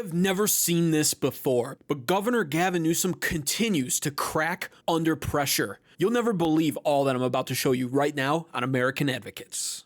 have never seen this before, but Governor Gavin Newsom continues to crack under pressure. You'll never believe all that I'm about to show you right now on American Advocates.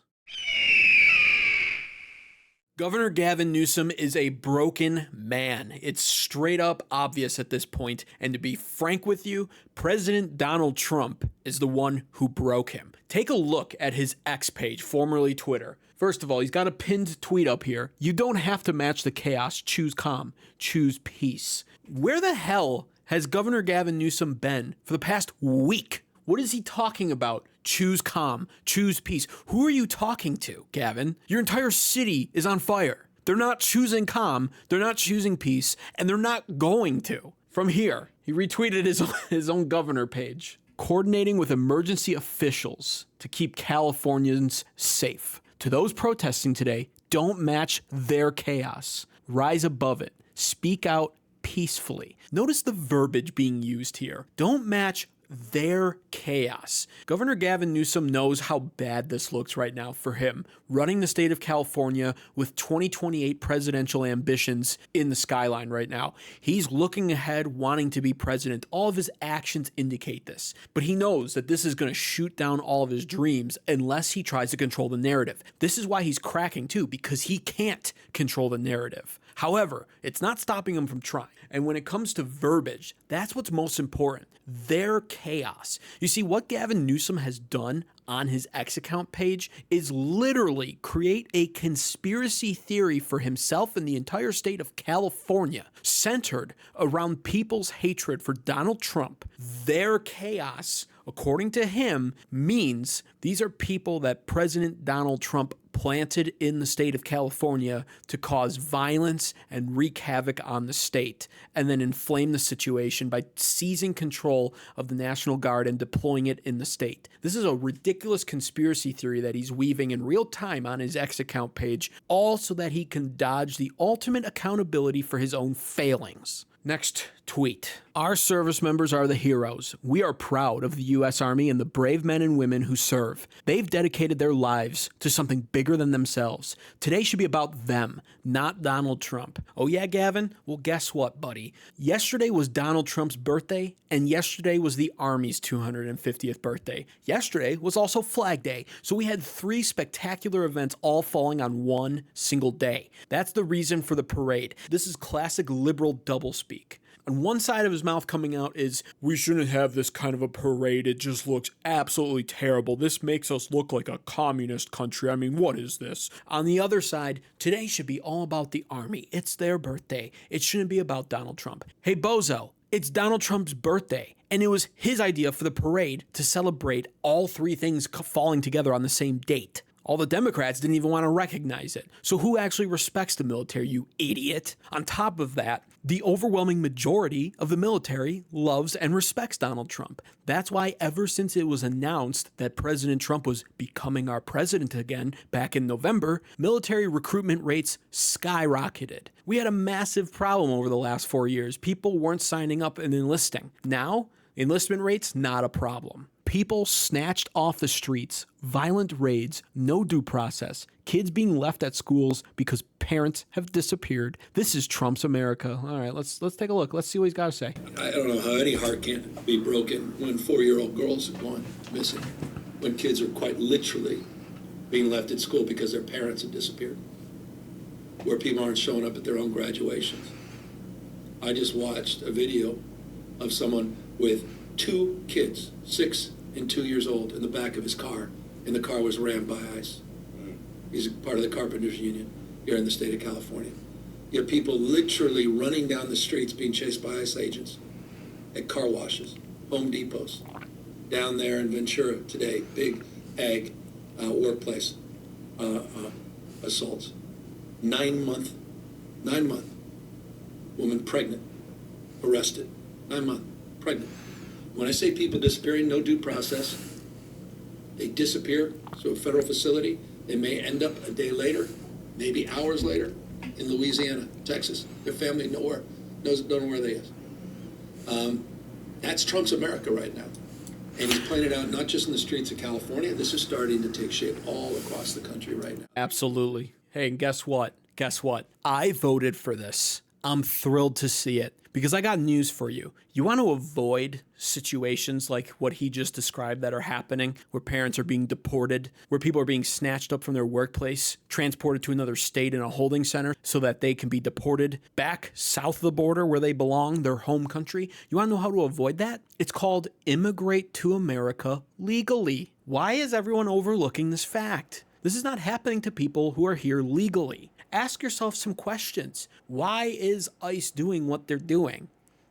Governor Gavin Newsom is a broken man. It's straight up obvious at this point, and to be frank with you, President Donald Trump is the one who broke him. Take a look at his X page, formerly Twitter. First of all, he's got a pinned tweet up here. You don't have to match the chaos. Choose calm. Choose peace. Where the hell has Governor Gavin Newsom been for the past week? What is he talking about? Choose calm. Choose peace. Who are you talking to, Gavin? Your entire city is on fire. They're not choosing calm. They're not choosing peace. And they're not going to. From here, he retweeted his own governor page. Coordinating with emergency officials to keep Californians safe. To those protesting today, don't match their chaos. Rise above it. Speak out peacefully. Notice the verbiage being used here. Don't match their chaos. Governor Gavin Newsom knows how bad this looks right now for him, running the state of California with 2028 presidential ambitions in the skyline right now. He's looking ahead, wanting to be president. All of his actions indicate this, but he knows that this is going to shoot down all of his dreams unless he tries to control the narrative. This is why he's cracking too, because he can't control the narrative. However, it's not stopping him from trying. And when it comes to verbiage, that's what's most important. Their chaos. You see, what Gavin Newsom has done on his X account page is literally create a conspiracy theory for himself and the entire state of California, centered around people's hatred for Donald Trump. Their chaos, according to him, means these are people that President Donald Trump planted in the state of California to cause violence and wreak havoc on the state, and then inflame the situation by seizing control of the National Guard and deploying it in the state. This is a ridiculous conspiracy theory that he's weaving in real time on his X account page, all so that he can dodge the ultimate accountability for his own failings. Next tweet. Our service members are the heroes. We are proud of the U.S. Army and the brave men and women who serve. They've dedicated their lives to something bigger than themselves. Today should be about them, not Donald Trump. Oh yeah, Gavin? Well, guess what, buddy? Yesterday was Donald Trump's birthday, and yesterday was the Army's 250th birthday. Yesterday was also Flag Day. So we had 3 spectacular events all falling on one single day. That's the reason for the parade. This is classic liberal doublespeak. On one side of his mouth coming out is, we shouldn't have this kind of a parade. It just looks absolutely terrible. This makes us look like a communist country. I mean, what is this? On the other side, today should be all about the Army. It's their birthday. It shouldn't be about Donald Trump. Hey, bozo, it's Donald Trump's birthday. And it was his idea for the parade to celebrate all 3 things falling together on the same date. All the Democrats didn't even want to recognize it. So who actually respects the military, you idiot? On top of that, the overwhelming majority of the military loves and respects Donald Trump. That's why ever since it was announced that President Trump was becoming our president again back in November, military recruitment rates skyrocketed. We had a massive problem over the last 4 years. People weren't signing up and enlisting. Now, enlistment rates, not a problem. People snatched off the streets, violent raids, no due process, kids being left at schools because parents have disappeared. This is Trump's America. All right, let's take a look. Let's see what he's got to say. I don't know how any heart can be broken when 4-year-old girls have gone missing, when kids are quite literally being left at school because their parents have disappeared, where people aren't showing up at their own graduations. I just watched a video of someone with 2 kids, 6 and 2 years old, in the back of his car, and the car was rammed by ICE. He's part of the Carpenters Union here in the state of California. You have people literally running down the streets being chased by ICE agents at car washes, Home Depots, down there in Ventura today, big ag workplace assaults. 9-month woman pregnant, arrested, 9-month pregnant. When I say people disappearing, no due process, they disappear to a federal facility. They may end up a day later, maybe hours later, in Louisiana, Texas. Their family don't know where they is. That's Trump's America right now. And he's playing it out not just in the streets of California. This is starting to take shape all across the country right now. Absolutely. Hey, and guess what? I voted for this. I'm thrilled to see it because I got news for you. You want to avoid situations like what he just described that are happening, where parents are being deported, where people are being snatched up from their workplace, transported to another state in a holding center so that they can be deported back south of the border where they belong, their home country. You want to know how to avoid that? It's called Immigrate to America Legally. Why is everyone overlooking this fact? This is not happening to people who are here legally. Ask yourself some questions. Why is ICE doing what they're doing?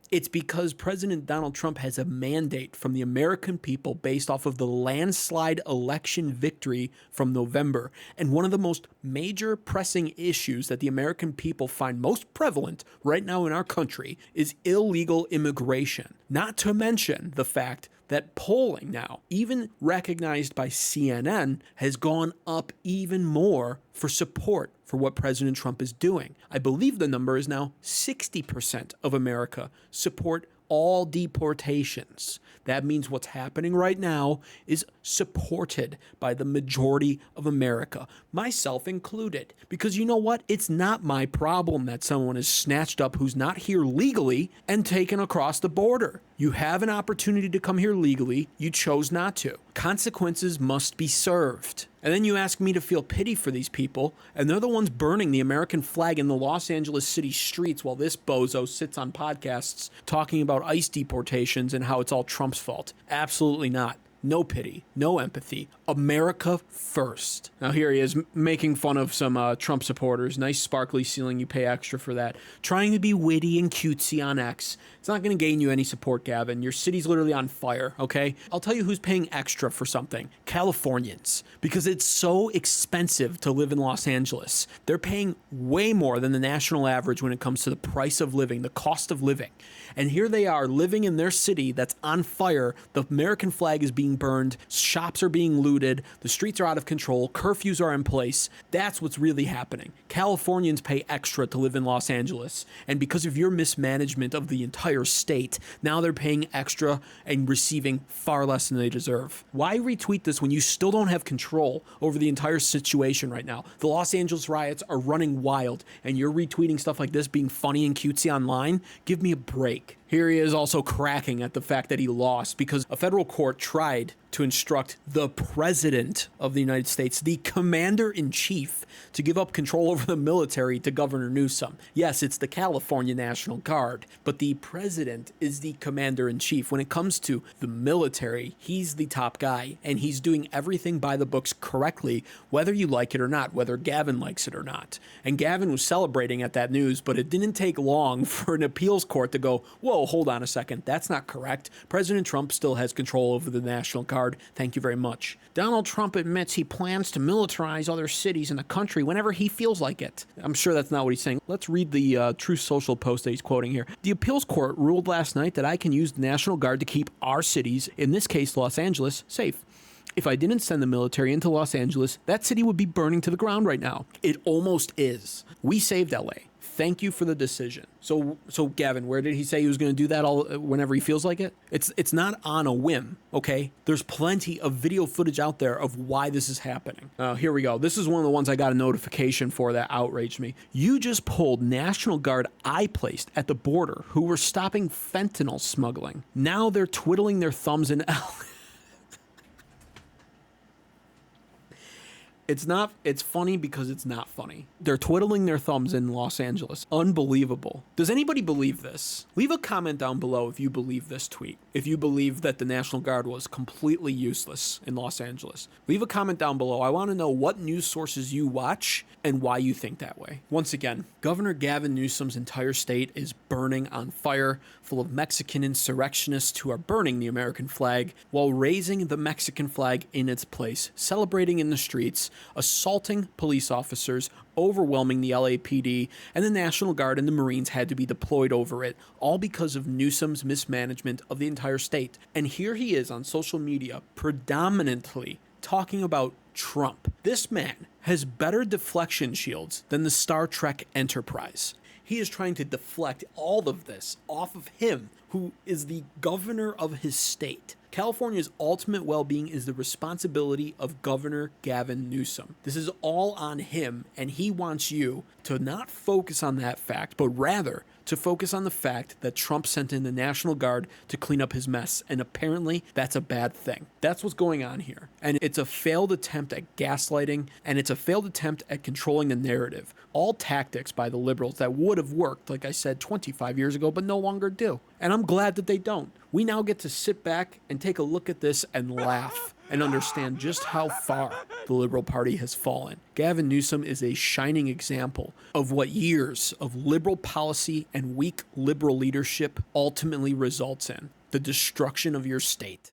It's because President Donald Trump has a mandate from the American people based off of the landslide election victory from November. And one of the most major pressing issues that the American people find most prevalent right now in our country is illegal immigration. Not to mention the fact that polling now, even recognized by CNN, has gone up even more for support for what President Trump is doing. I believe the number is now 60% of America support all deportations. That means what's happening right now is supported by the majority of America, myself included. Because you know what? It's not my problem that someone is snatched up who's not here legally and taken across the border. You have an opportunity to come here legally. You chose not to. Consequences must be served. And then you ask me to feel pity for these people, and they're the ones burning the American flag in the Los Angeles city streets while this bozo sits on podcasts talking about ICE deportations and how it's all Trump's fault. Absolutely not. No pity, no empathy. America first. Now here he is making fun of some Trump supporters. Nice sparkly ceiling, you pay extra for that. Trying to be witty and cutesy on X. It's not going to gain you any support, Gavin. Your city's literally on fire, okay? I'll tell you who's paying extra for something. Californians. Because it's so expensive to live in Los Angeles. They're paying way more than the national average when it comes to the price of living, the cost of living. And here they are living in their city that's on fire. The American flag is being burned. Shops are being looted. The streets are out of control. Curfews are in place. That's what's really happening. Californians pay extra to live in Los Angeles. And because of your mismanagement of the entire state, now they're paying extra and receiving far less than they deserve. Why retweet this when you still don't have control over the entire situation right now? The Los Angeles riots are running wild, and you're retweeting stuff like this being funny and cutesy online? Give me a break. Here he is also cracking at the fact that he lost because a federal court tried to instruct the president of the United States, the commander-in-chief, to give up control over the military to Governor Newsom. Yes, it's the California National Guard, but the president is the commander-in-chief. When it comes to the military, he's the top guy, and he's doing everything by the books correctly, whether you like it or not, whether Gavin likes it or not. And Gavin was celebrating at that news, but it didn't take long for an appeals court to go, whoa, hold on a second, that's not correct. President Trump still has control over the National Guard. Thank you very much. Donald Trump admits he plans to militarize other cities in the country whenever he feels like it. I'm sure that's not what he's saying. Let's read the Truth Social post that he's quoting here. The appeals court ruled last night that I can use the National Guard to keep our cities, in this case Los Angeles, safe. If I didn't send the military into Los Angeles, that city would be burning to the ground right now. It almost is. We saved LA. Thank you for the decision. So Gavin, where did he say he was going to do that all whenever he feels like it? It's not on a whim, okay? There's plenty of video footage out there of why this is happening. Here we go. This is one of the ones I got a notification for that outraged me. You just pulled National Guard I placed at the border who were stopping fentanyl smuggling. Now they're twiddling their thumbs in LA. It's funny because it's not funny. They're twiddling their thumbs in Los Angeles. Unbelievable. Does anybody believe this? Leave a comment down below if you believe this tweet. If you believe that the National Guard was completely useless in Los Angeles. Leave a comment down below. I want to know what news sources you watch and why you think that way. Once again, Governor Gavin Newsom's entire state is burning on fire, full of Mexican insurrectionists who are burning the American flag while raising the Mexican flag in its place, celebrating in the streets, assaulting police officers, overwhelming the LAPD, and the National Guard and the Marines had to be deployed over it, all because of Newsom's mismanagement of the entire state. And here he is on social media, predominantly talking about Trump. This man has better deflection shields than the Star Trek Enterprise. He is trying to deflect all of this off of him, who is the governor of his state. California's ultimate well-being is the responsibility of Governor Gavin Newsom. This is all on him, and he wants you to not focus on that fact, but rather to focus on the fact that Trump sent in the National Guard to clean up his mess, and apparently that's a bad thing. That's what's going on here. And it's a failed attempt at gaslighting, and it's a failed attempt at controlling the narrative. All tactics by the liberals that would have worked, like I said, 25 years ago, but no longer do. And I'm glad that they don't. We now get to sit back and take a look at this and laugh and understand just how far the Liberal Party has fallen. Gavin Newsom is a shining example of what years of liberal policy and weak liberal leadership ultimately results in: the destruction of your state.